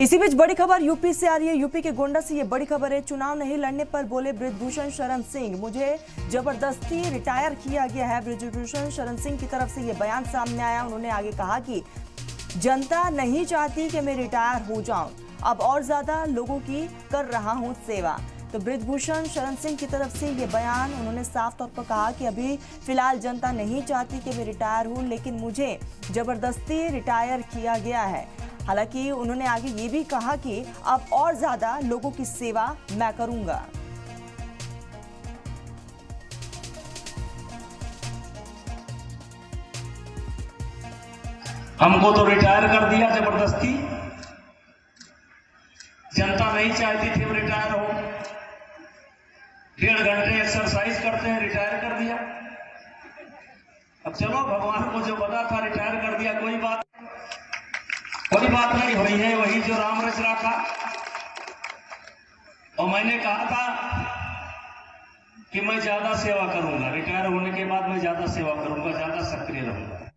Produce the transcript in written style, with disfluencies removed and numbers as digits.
इसी बीच बड़ी खबर यूपी से आ रही है। यूपी के गोंडा से ये बड़ी खबर है। चुनाव नहीं लड़ने पर बोले बृजभूषण शरण सिंह, मुझे जबरदस्ती रिटायर किया गया है। बृजभूषण शरण सिंह की तरफ से ये बयान सामने आया। उन्होंने आगे कहा कि जनता नहीं चाहती कि मैं रिटायर हो जाऊं, अब और ज्यादा लोगों की कर रहा हूं सेवा। तो बृजभूषण शरण सिंह की तरफ से ये बयान, उन्होंने साफ तौर पर कहा कि अभी फिलहाल जनता नहीं चाहती कि मैं रिटायर हूं, लेकिन मुझे जबरदस्ती रिटायर किया गया है। हालांकि उन्होंने आगे ये भी कहा कि अब और ज्यादा लोगों की सेवा मैं करूंगा। हमको तो रिटायर कर दिया जबरदस्ती, जनता नहीं चाहती थी हम रिटायर हो। 1.5 घंटे एक्सरसाइज करते हैं, रिटायर कर दिया। अब चलो, भगवान को जो पता था रिटायर कर दिया, कोई बात नहीं हुई है, वही जो राम रच रखा। और मैंने कहा था कि मैं ज्यादा सेवा करूंगा, रिटायर होने के बाद मैं ज्यादा सेवा करूंगा, ज्यादा सक्रिय रहूंगा।